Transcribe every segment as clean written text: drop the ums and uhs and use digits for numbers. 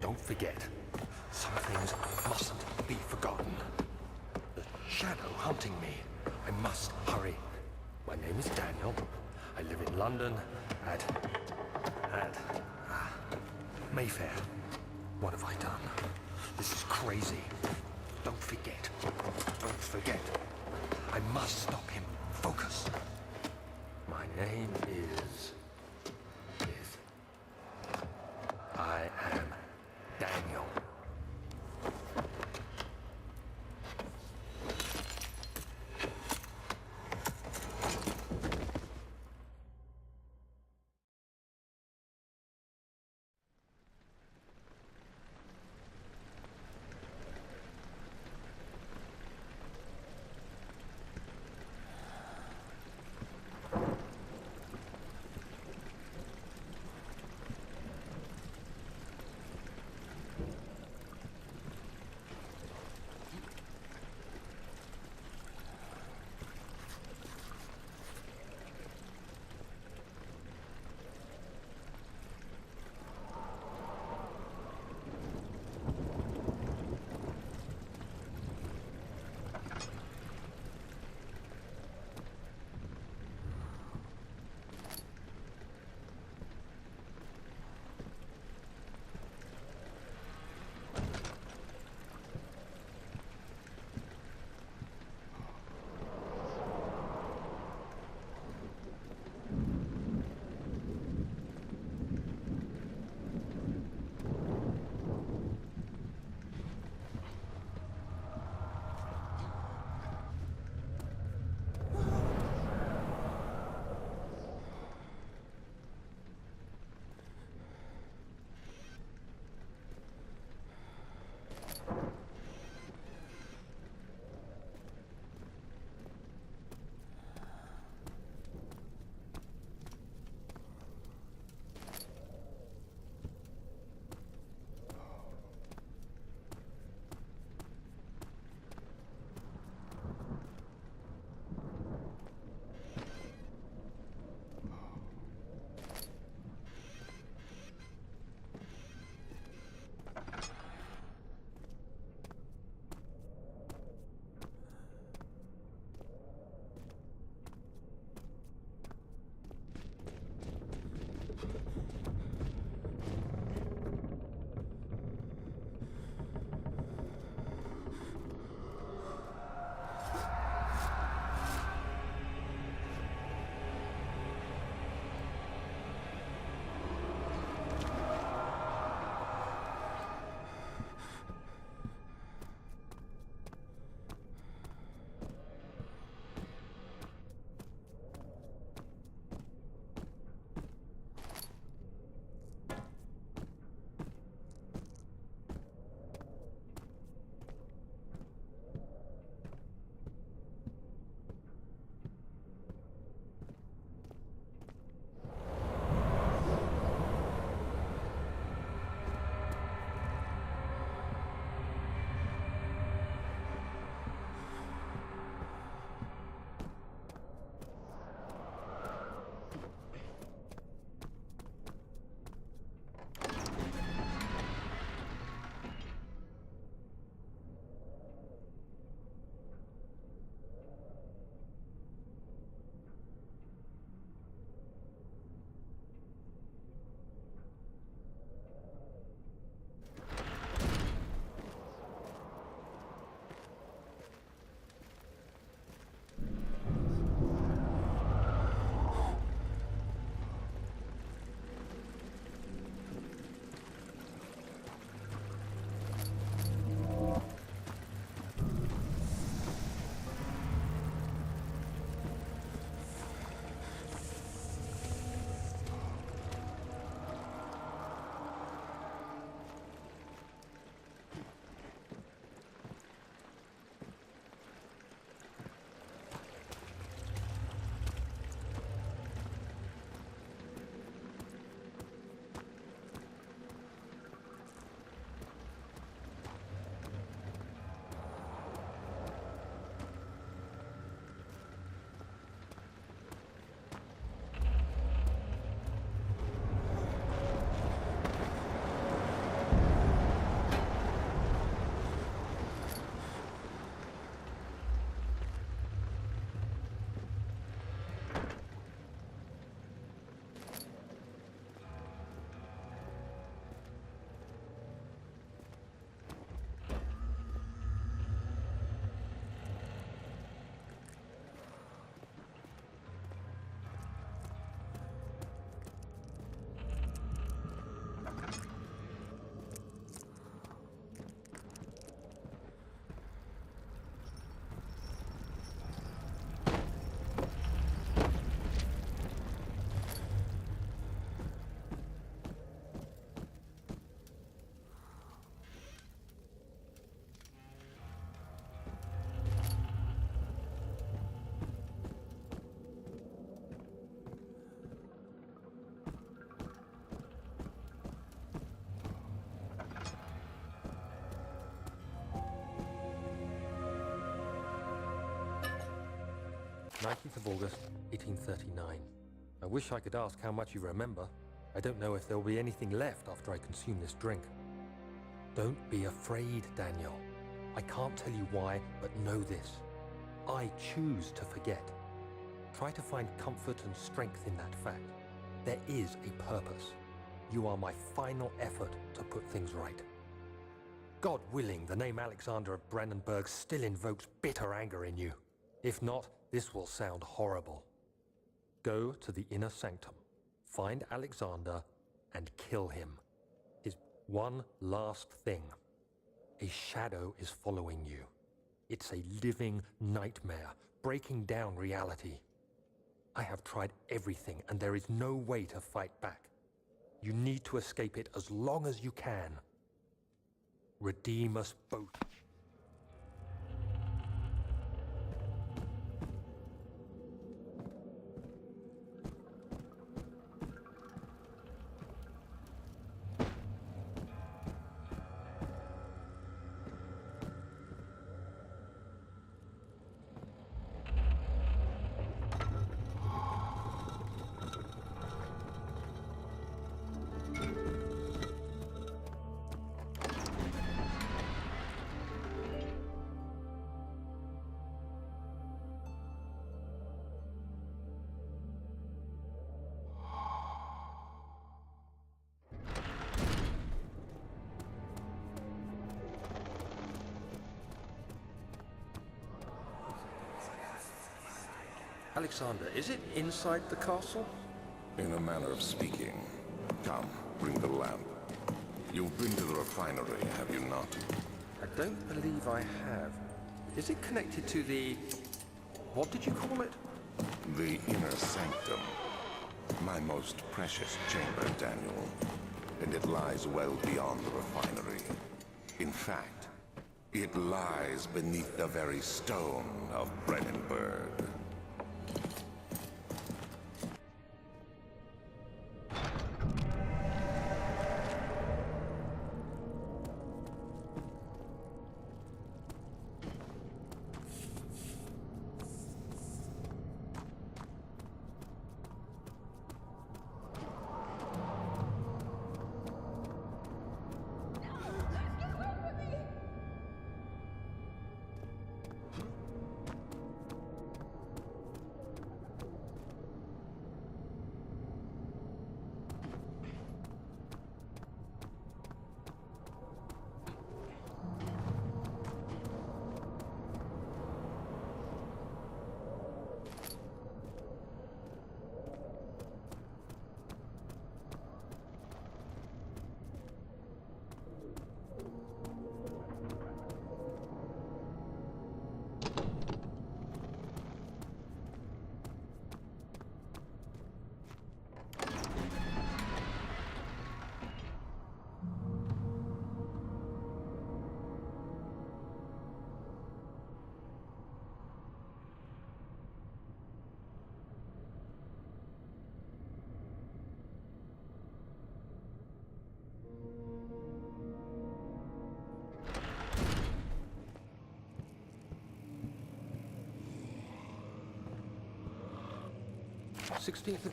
Don't forget. Some things mustn't be forgotten. The shadow hunting me. I must hurry. My name is Daniel. I live in London at Mayfair. What have I done? This is crazy. Don't forget. Don't forget. I must stop him. Focus. My name is... I am Daniel. 19th of August, 1839. I wish I could ask how much you remember. I don't know if there will be anything left after I consume this drink. Don't be afraid, Daniel. I can't tell you why, but know this. I choose to forget. Try to find comfort and strength in that fact. There is a purpose. You are my final effort to put things right. God willing, the name Alexander of Brandenburg still invokes bitter anger in you. If not, this will sound horrible. Go to the inner sanctum, find Alexander, and kill him. His one last thing. A shadow is following you. It's a living nightmare, breaking down reality. I have tried everything, and there is no way to fight back. You need to escape it as long as you can. Redeem us both. Alexander, is it inside the castle? In a manner of speaking. Come, bring the lamp. You've been to the refinery, have you not? I don't believe I have. Is it connected to the... what did you call it? The inner sanctum. My most precious chamber, Daniel. And it lies well beyond the refinery. In fact, it lies beneath the very stone of Brandenburg.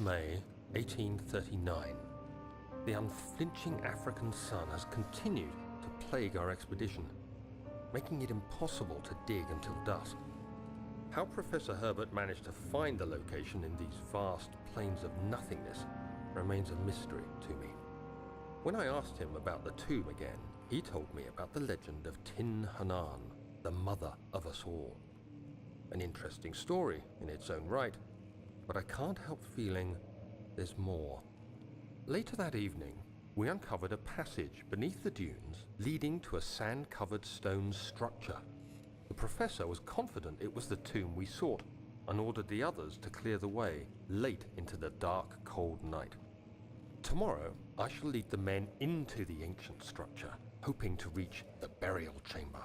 May 1839. The unflinching African sun has continued to plague our expedition, making it impossible to dig until dusk. How Professor Herbert managed to find the location in these vast plains of nothingness remains a mystery to me. When I asked him about the tomb again, he told me about the legend of Tin Hanan, the mother of us all. An interesting story in its own right, but I can't help feeling there's more. Later that evening, we uncovered a passage beneath the dunes leading to a sand-covered stone structure. The professor was confident it was the tomb we sought and ordered the others to clear the way late into the dark, cold night. Tomorrow, I shall lead the men into the ancient structure, hoping to reach the burial chamber.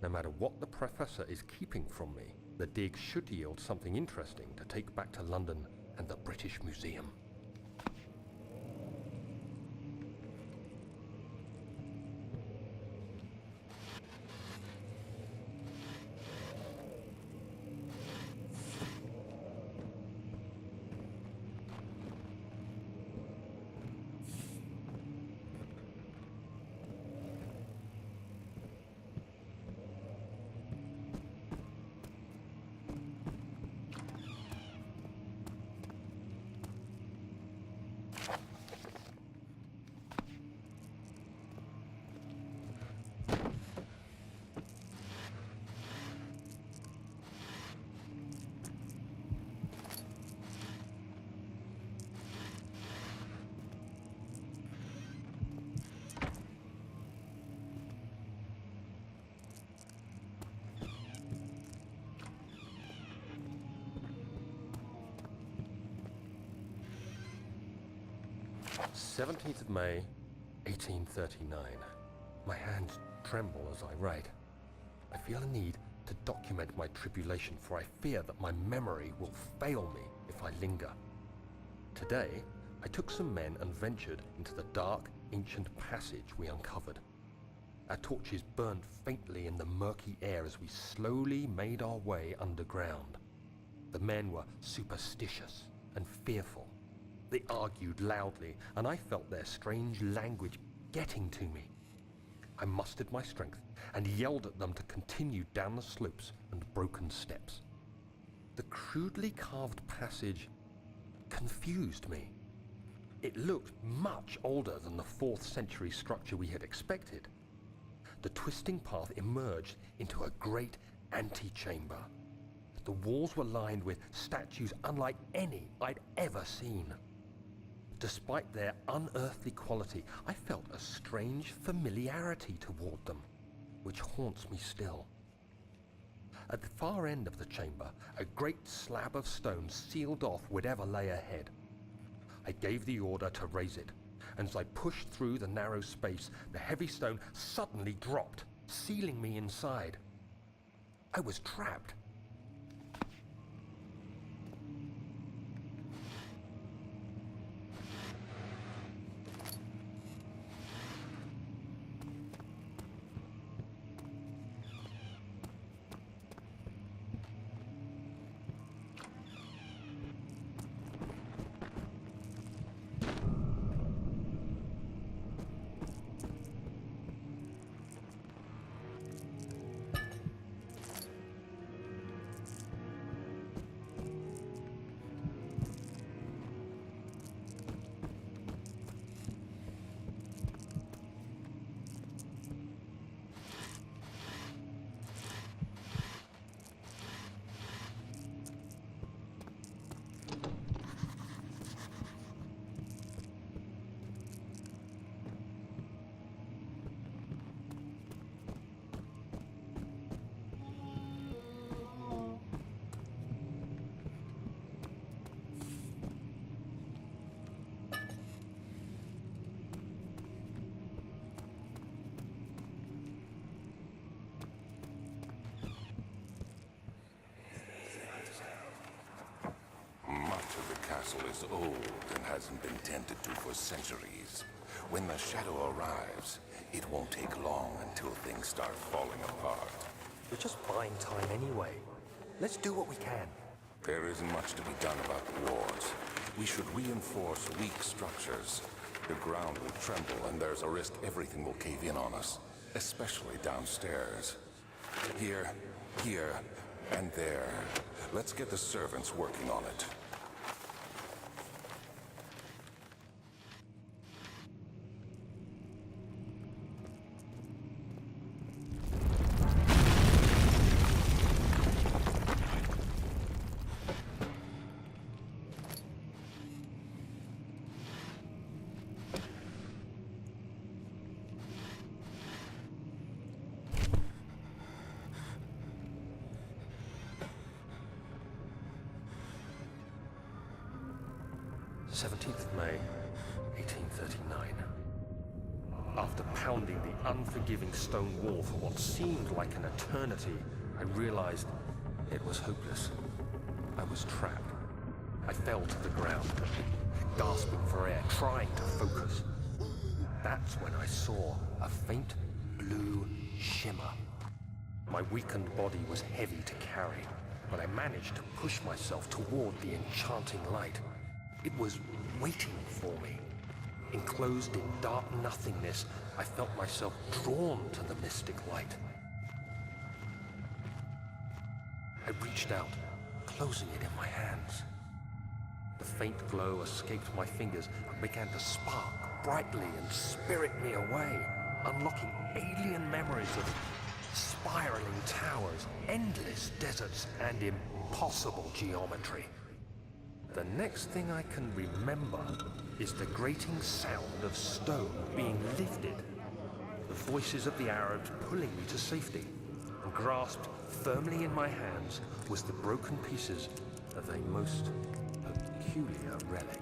No matter what the professor is keeping from me, the dig should yield something interesting to take back to London and the British Museum. 17th of May, 1839. My hands tremble as I write. I feel a need to document my tribulation, for I fear that my memory will fail me if I linger. Today, I took some men and ventured into the dark, ancient passage we uncovered. Our torches burned faintly in the murky air as we slowly made our way underground. The men were superstitious and fearful. They argued loudly, and I felt their strange language getting to me. I mustered my strength and yelled at them to continue down the slopes and broken steps. The crudely carved passage confused me. It looked much older than the 4th century structure we had expected. The twisting path emerged into a great antechamber. The walls were lined with statues unlike any I'd ever seen. Despite their unearthly quality, I felt a strange familiarity toward them, which haunts me still. At the far end of the chamber, a great slab of stone sealed off whatever lay ahead. I gave the order to raise it, and as I pushed through the narrow space, the heavy stone suddenly dropped, sealing me inside. I was trapped. Castle is old and hasn't been tended to for centuries. When the shadow arrives, it won't take long until things start falling apart. We're just buying time anyway. Let's do what we can. There isn't much to be done about the wards. We should reinforce weak structures. The ground will tremble and there's a risk everything will cave in on us, especially downstairs. Here, and there. Let's get the servants working on it. May 1839. After pounding the unforgiving stone wall for what seemed like an eternity, I realized it was hopeless. I was trapped. I fell to the ground, gasping for air, trying to focus. That's when I saw a faint blue shimmer. My weakened body was heavy to carry, but I managed to push myself toward the enchanting light. It was waiting for me. Enclosed in dark nothingness, I felt myself drawn to the mystic light. I reached out, closing it in my hands. The faint glow escaped my fingers and began to spark brightly and spirit me away, unlocking alien memories of spiraling towers, endless deserts, and impossible geometry. The next thing I can remember is the grating sound of stone being lifted, the voices of the Arabs pulling me to safety, and grasped firmly in my hands was the broken pieces of a most peculiar relic.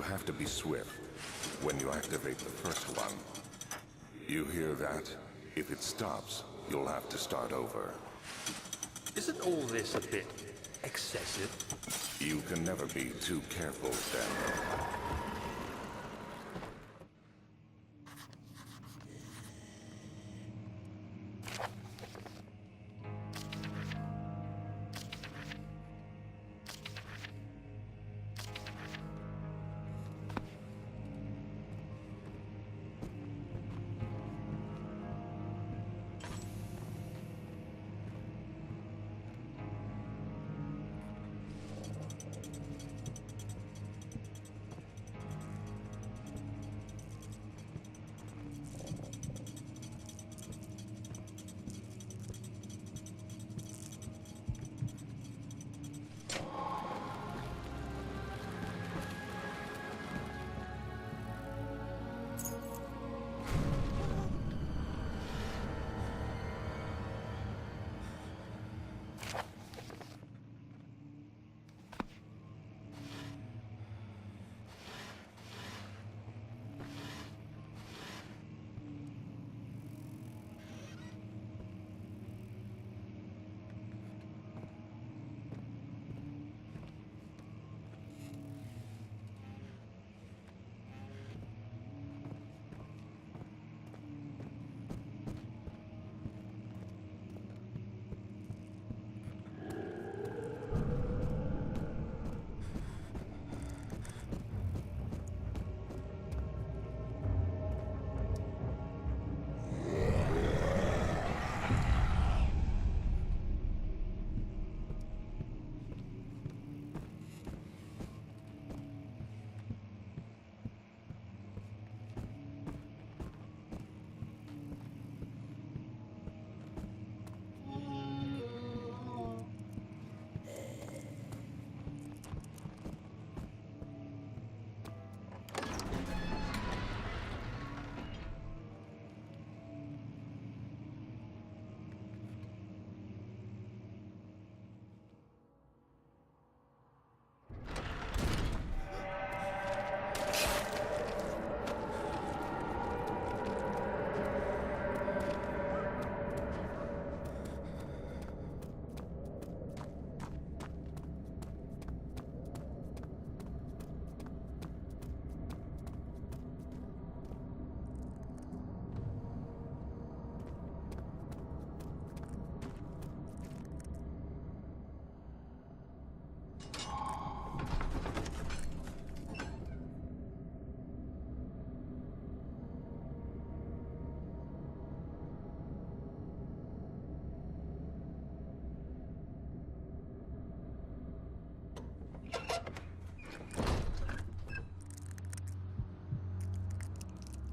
have to be swift when you activate the first one. You hear that? If it stops, you'll have to start over. Isn't all this a bit excessive? You can never be too careful, Daniel.